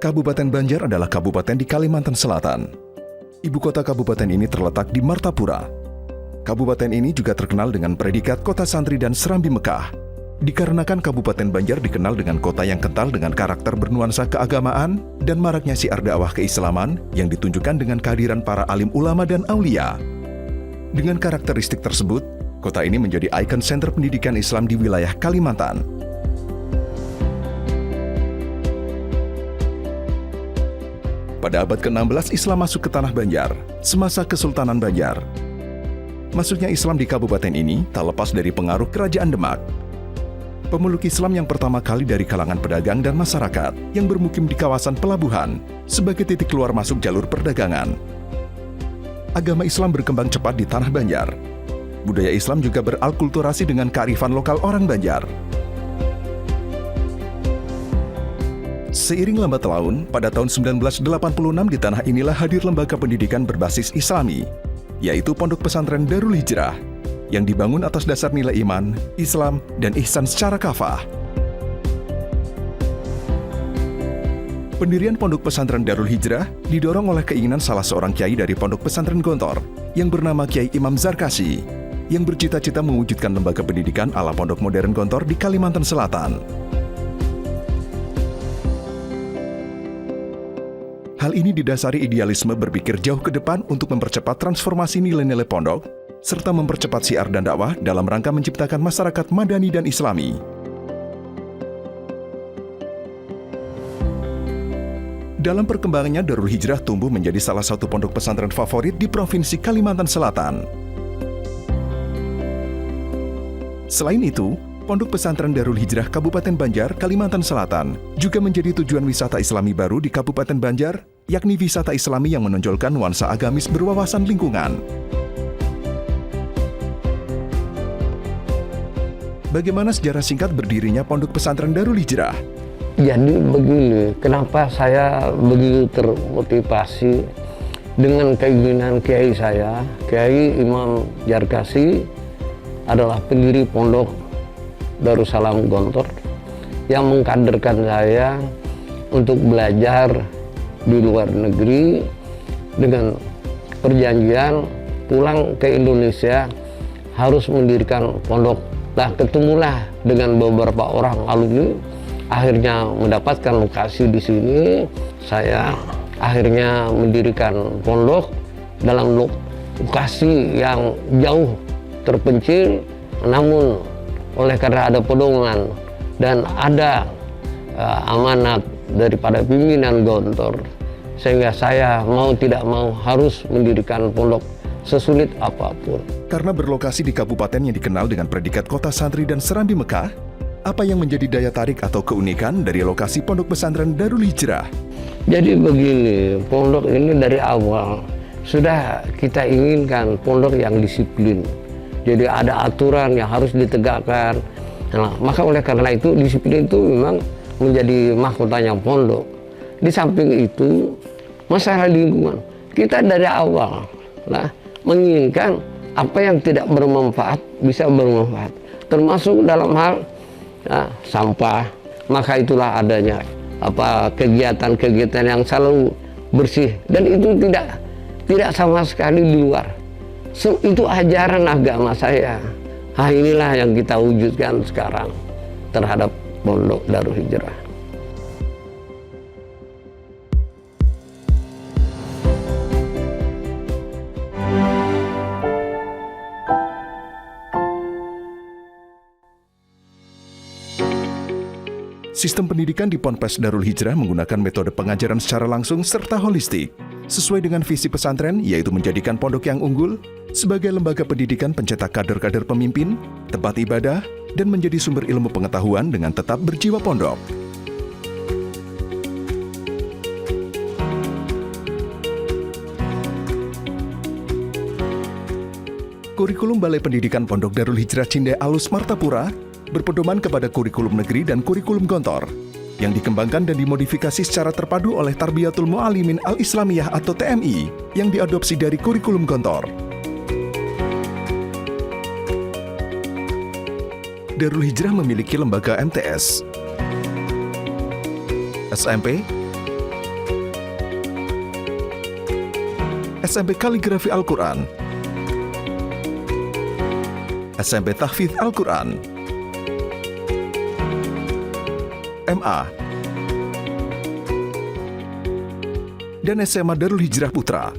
Kabupaten Banjar adalah kabupaten di Kalimantan Selatan. Ibu kota kabupaten ini terletak di Martapura. Kabupaten ini juga terkenal dengan predikat kota santri dan serambi Mekah. Dikarenakan Kabupaten Banjar dikenal dengan kota yang kental dengan karakter bernuansa keagamaan dan maraknya syiar dakwah keislaman yang ditunjukkan dengan kehadiran para alim ulama dan aulia. Dengan karakteristik tersebut, kota ini menjadi ikon senter pendidikan Islam di wilayah Kalimantan. Pada abad ke-16 Islam masuk ke tanah Banjar, semasa Kesultanan Banjar. Masuknya Islam di kabupaten ini tak lepas dari pengaruh Kerajaan Demak. Pemeluk Islam yang pertama kali dari kalangan pedagang dan masyarakat yang bermukim di kawasan pelabuhan sebagai titik keluar masuk jalur perdagangan. Agama Islam berkembang cepat di tanah Banjar. Budaya Islam juga beralkulturasi dengan kearifan lokal orang Banjar. Seiring lambat laun, pada tahun 1986 di tanah inilah hadir lembaga pendidikan berbasis Islami, yaitu Pondok Pesantren Darul Hijrah, yang dibangun atas dasar nilai iman, Islam, dan ihsan secara kafah. Pendirian Pondok Pesantren Darul Hijrah didorong oleh keinginan salah seorang kiai dari Pondok Pesantren Gontor yang bernama Kiai Imam Zarkasi, yang bercita-cita mewujudkan lembaga pendidikan ala Pondok Modern Gontor di Kalimantan Selatan. Hal ini didasari idealisme berpikir jauh ke depan untuk mempercepat transformasi nilai-nilai pondok, serta mempercepat syiar dan dakwah dalam rangka menciptakan masyarakat madani dan islami. Dalam perkembangannya, Darul Hijrah tumbuh menjadi salah satu pondok pesantren favorit di Provinsi Kalimantan Selatan. Selain itu, Pondok Pesantren Darul Hijrah Kabupaten Banjar, Kalimantan Selatan juga menjadi tujuan wisata islami baru di Kabupaten Banjar, yakni wisata islami yang menonjolkan nuansa agamis berwawasan lingkungan. Bagaimana sejarah singkat berdirinya Pondok Pesantren Darul Hijrah? Jadi begini, kenapa saya begitu termotivasi dengan keinginan kiai saya. Kiai Imam Zarkasi adalah pendiri Pondok Darussalam Gontor yang mengkaderkan saya untuk belajar di luar negeri dengan perjanjian pulang ke Indonesia harus mendirikan pondok. Nah, ketemulah dengan beberapa orang alumni, akhirnya mendapatkan lokasi di sini. Saya akhirnya mendirikan pondok dalam lokasi yang jauh terpencil, namun oleh karena ada pedoman dan ada amanat daripada pimpinan Gontor, sehingga saya mau tidak mau harus mendirikan pondok sesulit apapun. Karena berlokasi di kabupaten yang dikenal dengan predikat kota santri dan serambi Mekah, apa yang menjadi daya tarik atau keunikan dari lokasi Pondok Pesantren Darul Hijrah? Jadi begini, pondok ini dari awal sudah kita inginkan pondok yang disiplin. Jadi ada aturan yang harus ditegakkan. Nah, maka oleh karena itu disiplin itu memang menjadi mahkotanya pondok. Di samping itu masalah lingkungan, kita dari awal menginginkan apa yang tidak bermanfaat bisa bermanfaat, termasuk dalam hal sampah. Maka itulah adanya kegiatan-kegiatan yang selalu bersih, dan itu tidak sama sekali di luar. Itu ajaran agama saya. Inilah yang kita wujudkan sekarang terhadap Pondok Darul Hijrah. Sistem pendidikan di Ponpes Darul Hijrah menggunakan metode pengajaran secara langsung serta holistik, sesuai dengan visi pesantren, yaitu menjadikan pondok yang unggul sebagai lembaga pendidikan pencetak kader-kader pemimpin, tempat ibadah, dan menjadi sumber ilmu pengetahuan dengan tetap berjiwa pondok. Kurikulum Balai Pendidikan Pondok Darul Hijrah Cinde Alus Martapura berpedoman kepada kurikulum negeri dan kurikulum Gontor yang dikembangkan dan dimodifikasi secara terpadu oleh Tarbiyatul Mu'alimin Al-Islamiyah atau TMI yang diadopsi dari kurikulum Gontor. Darul Hijrah memiliki lembaga MTS, SMP, SMP Kaligrafi Al-Quran, SMP Tahfidz Al-Quran, MA, dan SMA Darul Hijrah Putra.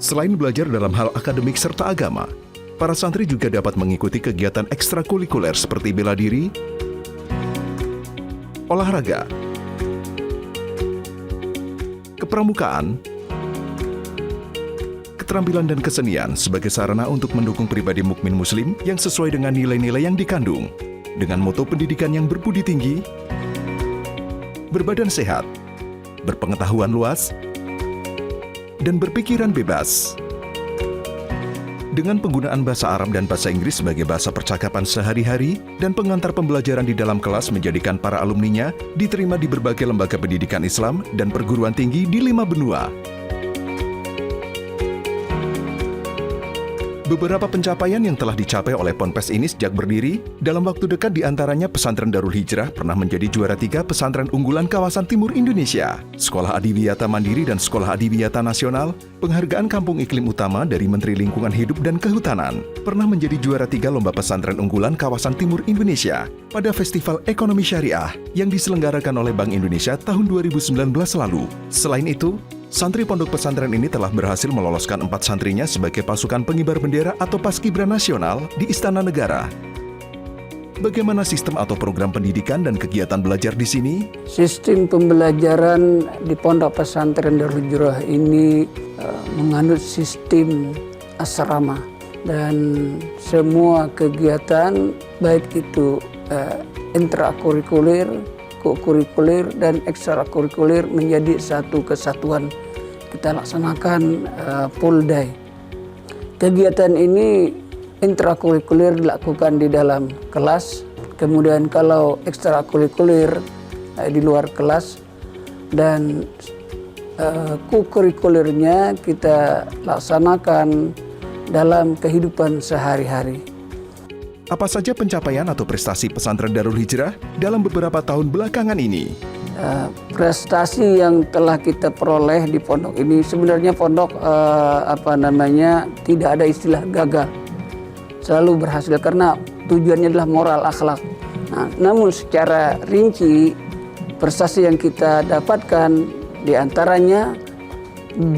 Selain belajar dalam hal akademik serta agama, para santri juga dapat mengikuti kegiatan ekstrakurikuler seperti bela diri, olahraga, kepramukaan, keterampilan dan kesenian sebagai sarana untuk mendukung pribadi mukmin muslim yang sesuai dengan nilai-nilai yang dikandung, dengan moto pendidikan yang berbudi tinggi, berbadan sehat, berpengetahuan luas, dan berpikiran bebas. Dengan penggunaan bahasa Arab dan bahasa Inggris sebagai bahasa percakapan sehari-hari dan pengantar pembelajaran di dalam kelas menjadikan para alumninya diterima di berbagai lembaga pendidikan Islam dan perguruan tinggi di 5 benua. Beberapa pencapaian yang telah dicapai oleh Ponpes ini sejak berdiri, dalam waktu dekat diantaranya Pesantren Darul Hijrah pernah menjadi juara 3 pesantren unggulan kawasan timur Indonesia, Sekolah Adiwiyata Mandiri dan Sekolah Adiwiyata Nasional, penghargaan Kampung Iklim Utama dari Menteri Lingkungan Hidup dan Kehutanan, pernah menjadi juara 3 lomba pesantren unggulan kawasan timur Indonesia pada Festival Ekonomi Syariah yang diselenggarakan oleh Bank Indonesia tahun 2019 lalu. Selain itu, santri pondok pesantren ini telah berhasil meloloskan 4 santrinya sebagai pasukan pengibar bendera atau Paskibra Nasional di Istana Negara. Bagaimana sistem atau program pendidikan dan kegiatan belajar di sini? Sistem pembelajaran di pondok pesantren Darul Hijrah ini menganut sistem asrama, dan semua kegiatan baik itu intrakurikuler, kurikuler dan ekstrakurikuler menjadi satu kesatuan. Kita laksanakan full day. Kegiatan ini intrakurikuler dilakukan di dalam kelas, kemudian kalau ekstrakurikuler di luar kelas, dan kurikulernya kita laksanakan dalam kehidupan sehari-hari. Apa saja pencapaian atau prestasi pesantren Darul Hijrah dalam beberapa tahun belakangan ini? Prestasi yang telah kita peroleh di pondok ini, sebenarnya pondok tidak ada istilah gagal, selalu berhasil karena tujuannya adalah moral akhlak. Namun secara rinci prestasi yang kita dapatkan diantaranya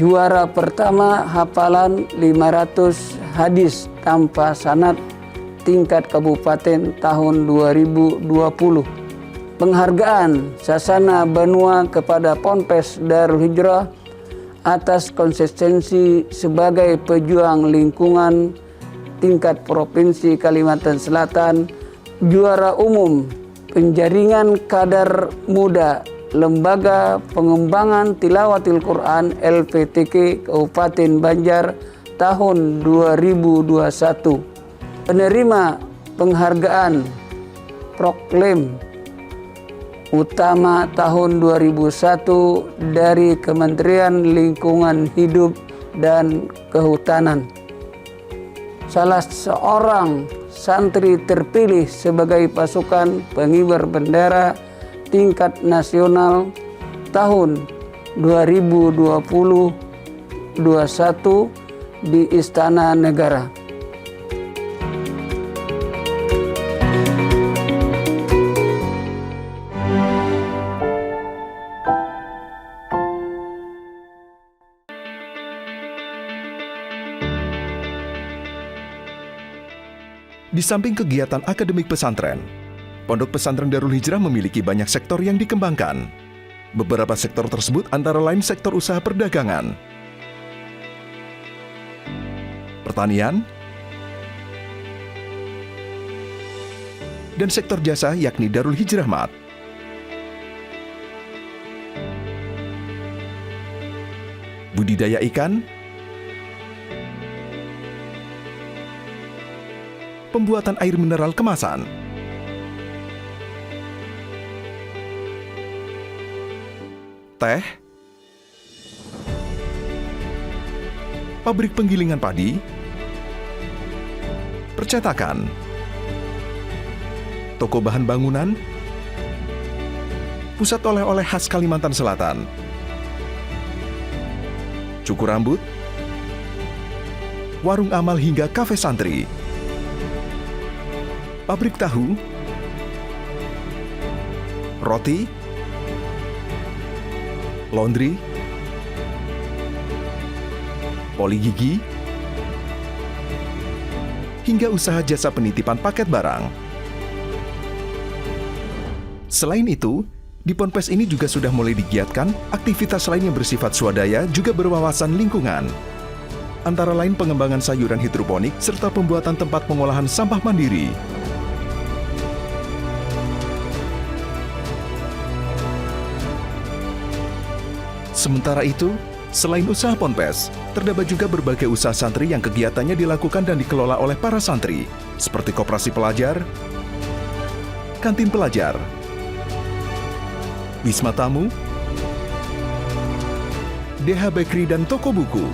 juara pertama hafalan 500 hadis tanpa sanad tingkat kabupaten tahun 2020. Penghargaan Sasana Banua kepada Ponpes Darul Hijrah atas konsistensi sebagai pejuang lingkungan tingkat Provinsi Kalimantan Selatan. Juara umum penjaringan kadar muda Lembaga Pengembangan Tilawatil Quran LPTK Kabupaten Banjar tahun 2021. Penerima penghargaan Proklaim Utama tahun 2001 dari Kementerian Lingkungan Hidup dan Kehutanan. Salah seorang santri terpilih sebagai pasukan pengibar bendera tingkat nasional tahun 2020-21 di Istana Negara. Di samping kegiatan akademik pesantren, Pondok Pesantren Darul Hijrah memiliki banyak sektor yang dikembangkan. Beberapa sektor tersebut antara lain sektor usaha perdagangan, pertanian, dan sektor jasa yakni Darul Hijrah Mat. Budidaya ikan, pembuatan air mineral kemasan, teh, pabrik penggilingan padi, percetakan, toko bahan bangunan, pusat oleh-oleh khas Kalimantan Selatan, cukur rambut, warung amal hingga kafe santri, pabrik tahu, roti, laundry, poli gigi, hingga usaha jasa penitipan paket barang. Selain itu, di Ponpes ini juga sudah mulai digiatkan aktivitas lain yang bersifat swadaya juga berwawasan lingkungan. Antara lain pengembangan sayuran hidroponik serta pembuatan tempat pengolahan sampah mandiri. Sementara itu, selain usaha Ponpes, terdapat juga berbagai usaha santri yang kegiatannya dilakukan dan dikelola oleh para santri, seperti koperasi pelajar, kantin pelajar, wisma tamu, DH Bakery dan toko buku.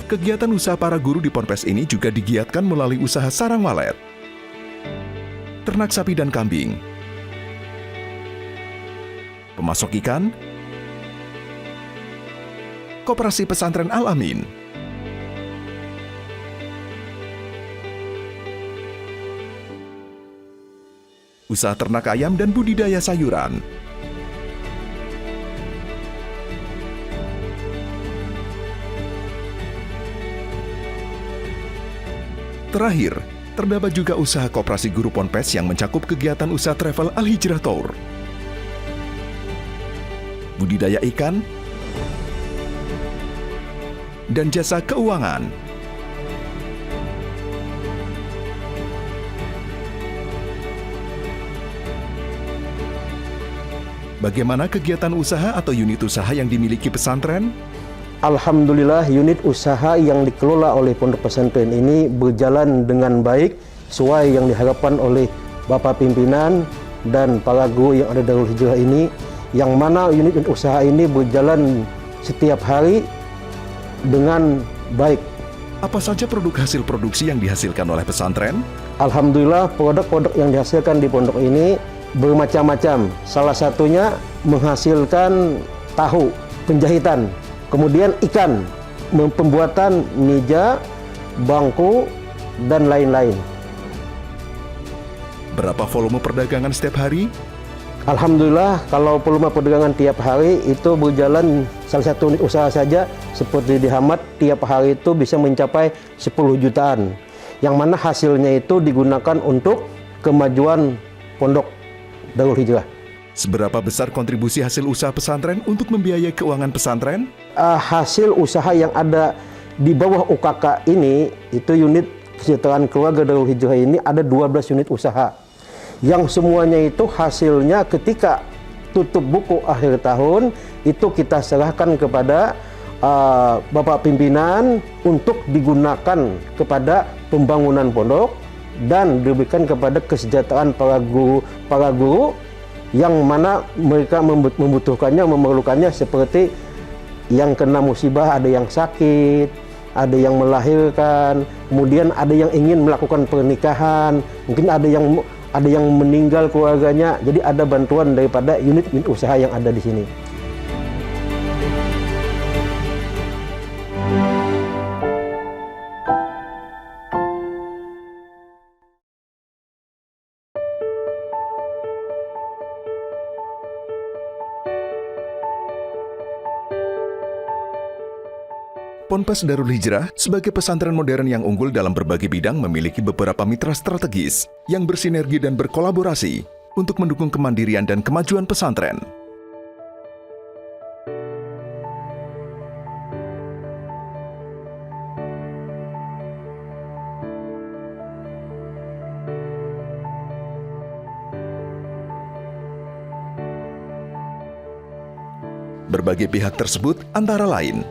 Kegiatan usaha para guru di Ponpes ini juga digiatkan melalui usaha sarang walet, ternak sapi dan kambing, pemasok ikan, koperasi pesantren Al-Amin, usaha ternak ayam dan budidaya sayuran. Terakhir, terdapat juga usaha koperasi guru Ponpes yang mencakup kegiatan usaha travel Al-Hijrah Tour, budidaya ikan, dan jasa keuangan. Bagaimana kegiatan usaha atau unit usaha yang dimiliki pesantren? Alhamdulillah, unit usaha yang dikelola oleh pondok pesantren ini berjalan dengan baik sesuai yang diharapkan oleh Bapak Pimpinan dan para guru yang ada Darul Hijrah ini, yang mana unit usaha ini berjalan setiap hari dengan baik. Apa saja produk hasil produksi yang dihasilkan oleh pesantren? Alhamdulillah, produk-produk yang dihasilkan di pondok ini bermacam-macam. Salah satunya menghasilkan tahu, penjahitan, kemudian ikan, pembuatan meja, bangku, dan lain-lain. Berapa volume perdagangan setiap hari? Alhamdulillah, kalau volume perdagangan tiap hari itu berjalan, salah satu unit usaha saja seperti di Hamad, tiap hari itu bisa mencapai 10 jutaan. Yang mana hasilnya itu digunakan untuk kemajuan pondok Darul Hijrah. Seberapa besar kontribusi hasil usaha pesantren untuk membiayai keuangan pesantren? Hasil usaha yang ada di bawah UKK ini, itu unit kesejahteraan keluarga Darul Hijrah ini ada 12 unit usaha. Yang semuanya itu hasilnya ketika tutup buku akhir tahun, itu kita serahkan kepada Bapak Pimpinan untuk digunakan kepada pembangunan pondok dan diberikan kepada kesejahteraan para guru yang mana mereka membutuhkannya, memerlukannya, seperti yang kena musibah, ada yang sakit, ada yang melahirkan, kemudian ada yang ingin melakukan pernikahan, mungkin ada yang meninggal keluarganya. Jadi ada bantuan daripada unit-unit usaha yang ada di sini. Ponpes Darul Hijrah sebagai pesantren modern yang unggul dalam berbagai bidang memiliki beberapa mitra strategis yang bersinergi dan berkolaborasi untuk mendukung kemandirian dan kemajuan pesantren. Berbagai pihak tersebut antara lain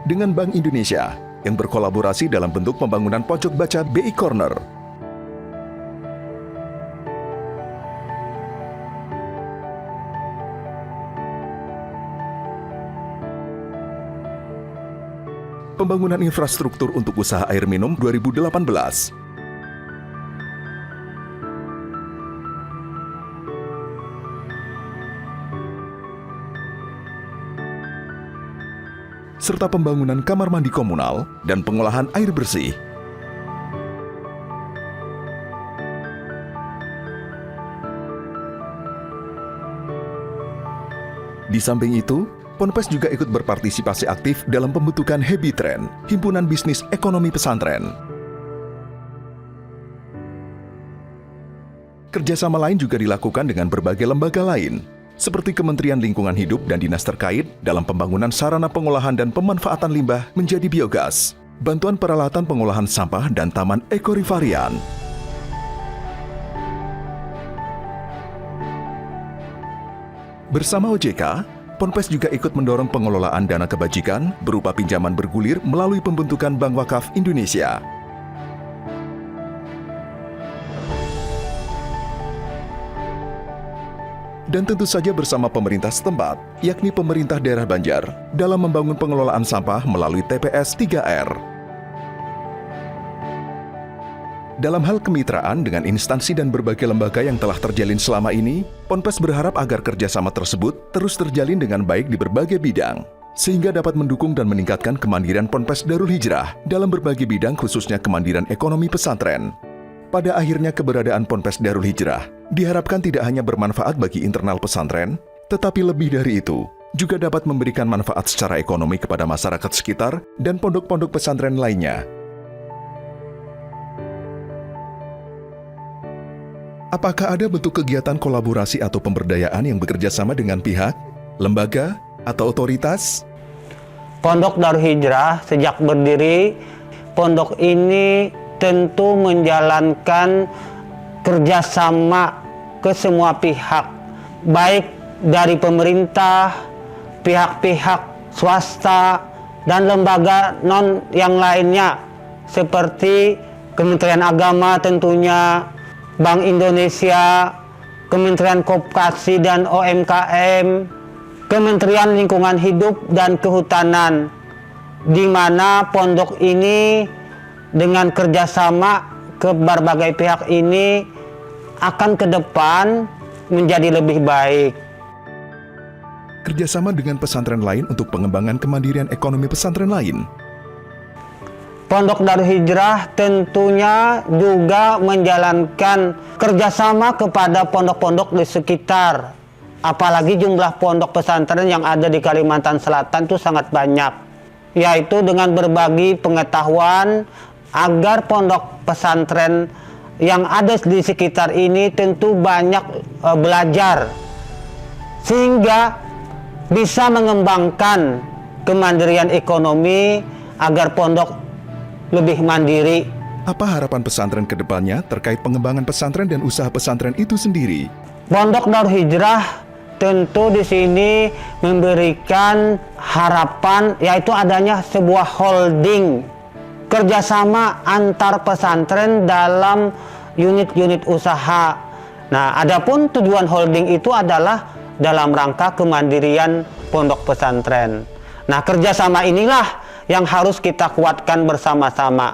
dengan Bank Indonesia yang berkolaborasi dalam bentuk pembangunan pojok baca BI Corner, pembangunan infrastruktur untuk usaha air minum 2018, serta pembangunan kamar mandi komunal dan pengolahan air bersih. Di samping itu, Ponpes juga ikut berpartisipasi aktif dalam pembentukan Hebitren, Himpunan Bisnis Ekonomi Pesantren. Kerjasama lain juga dilakukan dengan berbagai lembaga lain, seperti Kementerian Lingkungan Hidup dan dinas terkait dalam pembangunan sarana pengolahan dan pemanfaatan limbah menjadi biogas, bantuan peralatan pengolahan sampah dan taman ekorifarian. Bersama OJK, Ponpes juga ikut mendorong pengelolaan dana kebajikan berupa pinjaman bergulir melalui pembentukan Bank Wakaf Indonesia. Dan tentu saja bersama pemerintah setempat, yakni pemerintah daerah Banjar, dalam membangun pengelolaan sampah melalui TPS 3R. Dalam hal kemitraan dengan instansi dan berbagai lembaga yang telah terjalin selama ini, Ponpes berharap agar kerjasama tersebut terus terjalin dengan baik di berbagai bidang, sehingga dapat mendukung dan meningkatkan kemandirian Ponpes Darul Hijrah dalam berbagai bidang khususnya kemandirian ekonomi pesantren. Pada akhirnya keberadaan Ponpes Darul Hijrah diharapkan tidak hanya bermanfaat bagi internal pesantren, tetapi lebih dari itu, juga dapat memberikan manfaat secara ekonomi kepada masyarakat sekitar dan pondok-pondok pesantren lainnya. Apakah ada bentuk kegiatan kolaborasi atau pemberdayaan yang bekerja sama dengan pihak, lembaga, atau otoritas? Pondok Darul Hijrah sejak berdiri, pondok ini tentu menjalankan kerjasama ke semua pihak, baik dari pemerintah, pihak-pihak swasta, dan lembaga non yang lainnya, seperti Kementerian Agama tentunya, Bank Indonesia, Kementerian Koperasi dan UMKM, Kementerian Lingkungan Hidup dan Kehutanan, di mana pondok ini dengan kerjasama ke berbagai pihak ini akan ke depan menjadi lebih baik. Kerjasama dengan pesantren lain untuk pengembangan kemandirian ekonomi pesantren lain. Pondok Darul Hijrah tentunya juga menjalankan kerjasama kepada pondok-pondok di sekitar. Apalagi jumlah pondok pesantren yang ada di Kalimantan Selatan itu sangat banyak. Yaitu dengan berbagi pengetahuan agar pondok pesantren yang ada di sekitar ini tentu banyak belajar. Sehingga bisa mengembangkan kemandirian ekonomi agar pondok lebih mandiri. Apa harapan pesantren ke depannya terkait pengembangan pesantren dan usaha pesantren itu sendiri? Pondok Darul Hijrah tentu di sini memberikan harapan, yaitu adanya sebuah holding kerjasama antar pesantren dalam unit-unit usaha. Nah, adapun tujuan holding itu adalah dalam rangka kemandirian pondok pesantren. Nah, kerjasama inilah yang harus kita kuatkan bersama-sama.